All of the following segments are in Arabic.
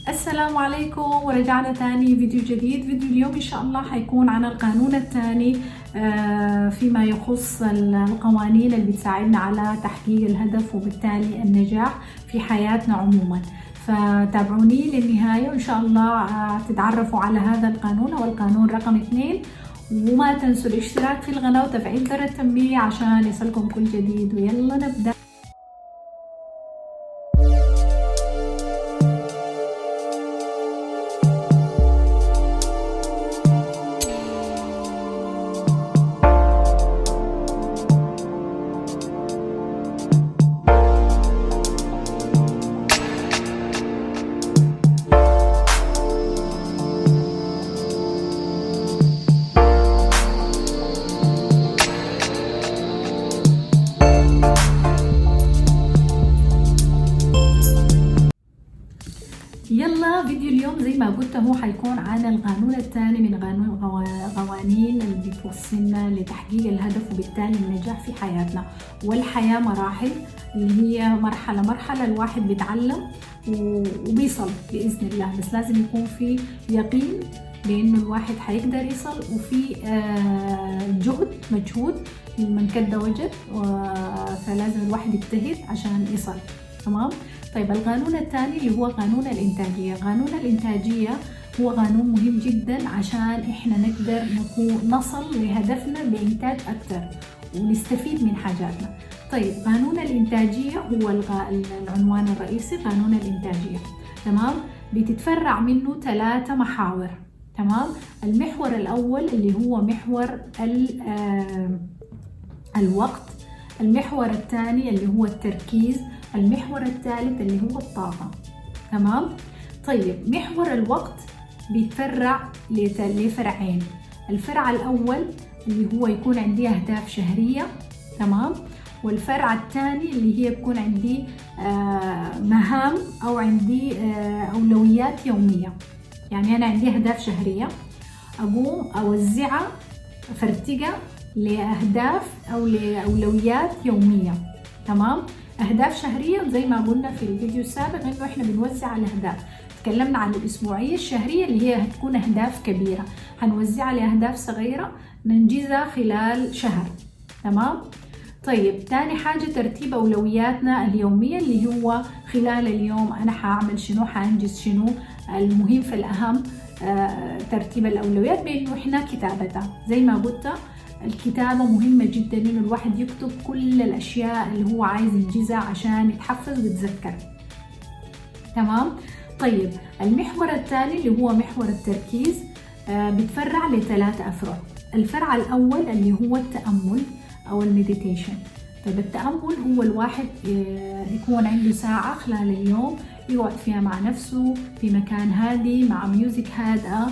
السلام عليكم، ورجعنا تاني فيديو جديد. فيديو اليوم إن شاء الله حيكون عن القانون الثاني فيما يخص القوانين اللي بتساعدنا على تحقيق الهدف وبالتالي النجاح في حياتنا عموما. فتابعوني للنهاية وإن شاء الله تتعرفوا على هذا القانون أو القانون رقم 2. وما تنسوا الاشتراك في القناة وتفعيل زر التنبيه عشان يصلكم كل جديد. ويلا نبدأ. يلا فيديو اليوم زي ما قلت هو حيكون عن القانون الثاني من قوانين اللي بتوصلنا لتحقيق الهدف وبالتالي النجاح في حياتنا. والحياة مراحل، اللي هي مرحلة مرحلة الواحد بيتعلم وبيصل بإذن الله، بس لازم يكون في يقين بأنه الواحد حيقدر يصل، وفي جهد مجهود من كد وجد، فلازم الواحد يجتهد عشان يصل. تمام. طيب القانون الثاني اللي هو قانون الإنتاجية. قانون الإنتاجية هو قانون مهم جدا عشان إحنا نقدر نصل لهدفنا بإنتاج أكثر ونستفيد من حاجاتنا. طيب قانون الإنتاجية هو العنوان الرئيسي، قانون الإنتاجية. تمام. بتتفرع منه 3 محاور. تمام. المحور الأول اللي هو محور الوقت، المحور الثاني اللي هو التركيز، المحور الثالث اللي هو الطاقة. تمام. طيب محور الوقت بيتفرع لفرعين. الفرع الأول اللي هو يكون عندي أهداف شهرية. تمام. والفرع الثاني اللي هي بيكون عندي مهام أو عندي أولويات يومية. يعني أنا عندي أهداف شهرية أقوم أوزعها فرتقة لأهداف أو لأولويات يومية. تمام. أهداف شهرية زي ما قلنا في الفيديو السابق إنه إحنا بنوزع الأهداف. تكلمنا عن الأسبوعية. الشهرية اللي هي هتكون أهداف كبيرة هنوزعها لأهداف صغيرة ننجزها خلال شهر. تمام. طيب تاني حاجة ترتيب أولوياتنا اليومية، اللي هو خلال اليوم أنا حأعمل شنو، حأنجز شنو، المهم في الأهم ترتيب الأولويات بإنه إحنا كتابتها. زي ما قلت الكتابة مهمة جدا، إنه الواحد يكتب كل الأشياء اللي هو عايز ينجزها عشان يتحفز ويتذكر. تمام. طيب المحور الثاني اللي هو محور التركيز بيتفرع ل3 أفرع. الفرع الأول اللي هو التأمل أو المديتيشن. طيب التأمل هو الواحد يكون عنده ساعة خلال اليوم يقعد فيها مع نفسه في مكان هادي مع ميوزك هادئة،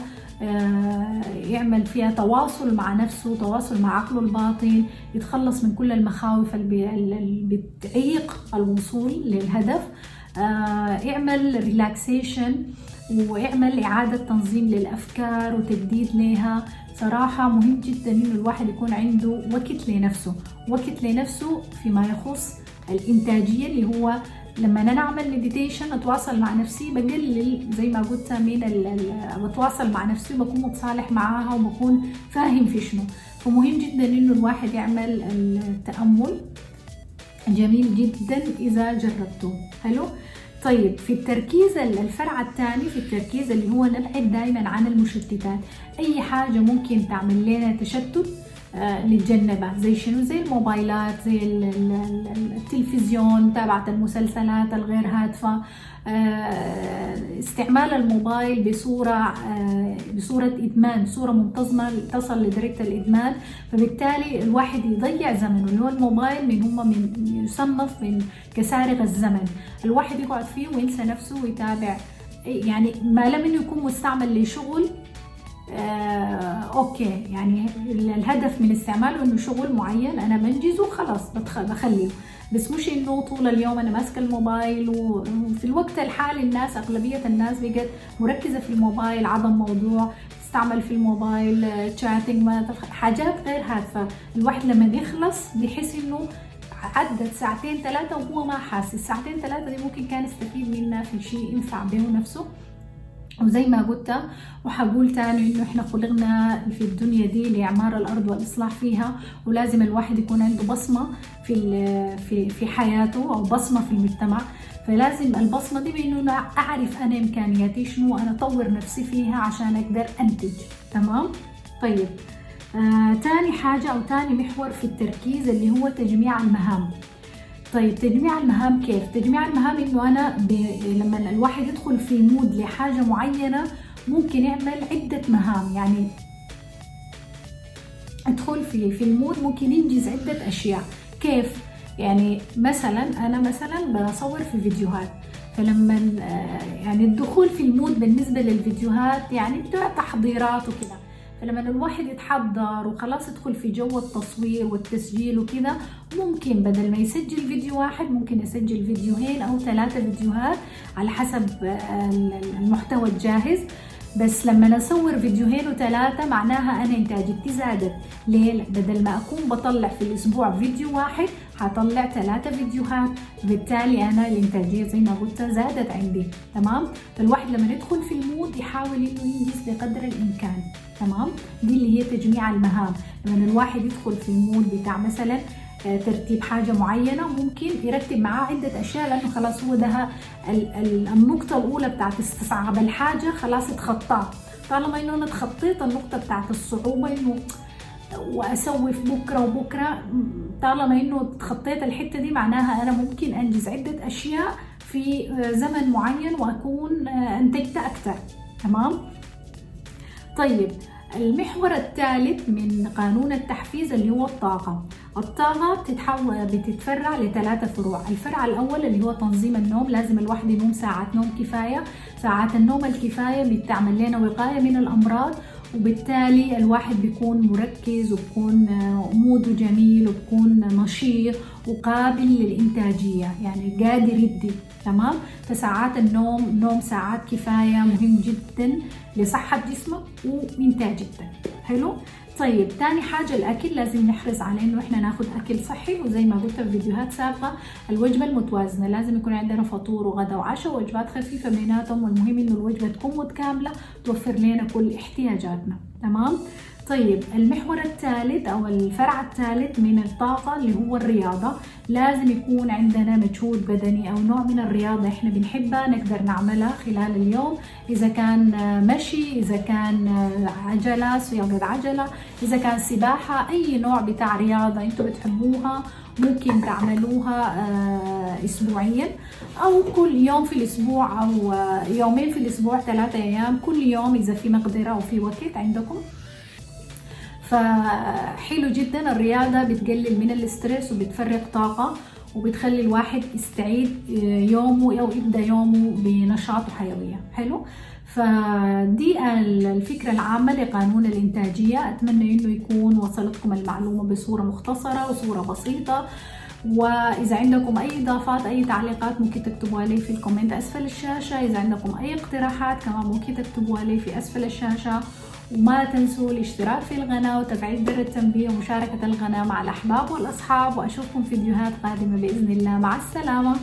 يعمل فيها تواصل مع نفسه، تواصل مع عقله الباطن، يتخلص من كل المخاوف اللي بتعيق الوصول للهدف، يعمل ريلاكسيشن ويعمل إعادة تنظيم للأفكار وتجديد لها. صراحة مهم جدا إنه الواحد يكون عنده وقت لنفسه، وقت لنفسه فيما يخص الإنتاجية، اللي هو لما أنا أعمل مديتيشن أتواصل مع نفسي، بقلل زي ما قلت بتواصل مع نفسي وبكون متصالح معاها وبكون فاهم في شنو. فمهم جدا إنه الواحد يعمل التأمل، جميل جدا إذا جربتوه. حلو. طيب في التركيز الفرع الثاني في التركيز اللي هو نبعد دائما عن المشتتات. أي حاجة ممكن تعمل لنا تشتت نتجنبها. زي شنو؟ زي الموبايلات، زي التلفزيون، متابعة المسلسلات الغير هادفة، استعمال الموبايل بصورة إدمان، صورة منتظمة تصل لدرجة الإدمان. فبالتالي الواحد يضيع زمنه، اللي هو الموبايل من يصنف من كسارق الزمن. الواحد يقعد فيه وينسى نفسه ويتابع، يعني ما لم انه يكون مستعمل لشغل اوكي، يعني الهدف من استعماله انه شغل معين انا بنجزه خلاص بخليه، بس مش انه طول اليوم انا ماسكه الموبايل. وفي الوقت الحالي الناس، اغلبيه الناس بقت مركزه في الموبايل، عدم موضوع تستعمل في الموبايل تشاتنج، حاجات غير هادفه. الواحد لما يخلص بيحس انه عدت 2-3 وهو ما حاسس. 2-3 دي ممكن كان يستفيد منها في شيء ينفع به نفسه وزي ما قلت وحقول تاني انه احنا خلقنا في الدنيا دي لاعمار الارض والاصلاح فيها، ولازم الواحد يكون عنده بصمه في حياته او بصمه في المجتمع. فلازم البصمه دي بانه اعرف انا امكانياتي شنو، انا اطور نفسي فيها عشان اقدر انتج. تمام. طيب تاني حاجه او تاني محور في التركيز اللي هو تجميع المهام. طيب تجميع المهام كيف؟ تجميع المهام انه انا لما الواحد يدخل في مود لحاجة معينة ممكن يعمل عدة مهام، يعني ادخل في المود ممكن ينجز عدة اشياء. كيف؟ يعني مثلا انا بصور في فيديوهات، فلما يعني الدخول في المود بالنسبة للفيديوهات يعني بتبقى تحضيرات وكده، فلما الواحد يتحضر وخلاص يدخل في جو التصوير والتسجيل وكده، ممكن بدل ما يسجل فيديو واحد ممكن يسجل فيديوهين أو 3 فيديوهات على حسب المحتوى الجاهز. بس لما أصور فيديوهين و3 معناها أنا إنتاجيتي زادت. ليه؟ بدل ما أكون بطلع في الأسبوع فيديو واحد هطلع 3 فيديوهات، بالتالي أنا الإنتاجية زي ما قلت زادت عندي. تمام؟ فالواحد لما يدخل في المود يحاول إنه ينجز بقدر الإمكان. تمام؟ دي اللي هي تجميع المهام. لما الواحد يدخل في المود بتاع مثلا ترتيب حاجة معينة ممكن يرتب معاه عدة أشياء، لأنه خلاص هو ده النقطة الأولى بتاعت استصعاب الحاجة خلاص اتخطاه. طالما إنه أنا اتخطيت النقطة بتاعت الصعوبة إنه وأسوي في بكرة وبكرة، طالما إنه اتخطيت الحتة دي معناها أنا ممكن أنجز عدة أشياء في زمن معين وأكون أنتجت أكثر. تمام؟ طيب المحور الثالث من قانون التحفيز اللي هو الطاقة. الطاقة بتتفرع ل3 فروع. الفرع الأول اللي هو تنظيم النوم، لازم الواحد ينوم ساعات نوم كفاية. ساعات النوم الكفاية بتعمل لنا وقاية من الأمراض، وبالتالي الواحد بيكون مركز وبيكون موده جميل وبيكون نشيط وقابل للإنتاجية، يعني قادر يدي. تمام؟ فساعات النوم، نوم ساعات كفاية مهم جدا لصحة جسمك وإنتاجيتك. حلو؟ طيب تاني حاجة الأكل، لازم نحرص على إنه إحنا ناخد أكل صحي، وزي ما قلت في فيديوهات سابقة الوجبة المتوازنة، لازم يكون عندنا فطور وغدا وعشاء ووجبات خفيفة بيناتهم، والمهم إنه الوجبة تكون متكاملة توفر لنا كل احتياجاتنا. تمام؟ طيب المحور الثالث أو الفرع الثالث من الطاقة اللي هو الرياضة، لازم يكون عندنا مجهود بدني أو نوع من الرياضة إحنا بنحبها نقدر نعملها خلال اليوم، إذا كان مشي، إذا كان عجلة، صياغة عجلة، إذا كان سباحة، أي نوع بتاع رياضة أنتوا بتحبوها ممكن تعملوها أسبوعيا أو كل يوم في الأسبوع، أو يومين في الأسبوع، 3 أيام كل يوم إذا في مقدرة وفي وقت عندكم. فحلو جدا الرياضة، بتقلل من الاسترس وبتفرغ طاقة وبتخلي الواحد يستعيد يومه أو يبدأ يومه بنشاط وحيوية. حلو؟ فدي الفكرة العامة لقانون الإنتاجية. أتمنى إنه يكون وصلتكم المعلومة بصورة مختصرة وصورة بسيطة، وإذا عندكم أي إضافات أي تعليقات ممكن تكتبوها لي في الكومنت أسفل الشاشة. إذا عندكم أي اقتراحات كمان ممكن تكتبوها لي في أسفل الشاشة، وما تنسوا الاشتراك في القناة وتفعيل زر التنبيه ومشاركة القناة مع الأحباب والأصحاب، وأشوفكم في فيديوهات قادمة بإذن الله. مع السلامة.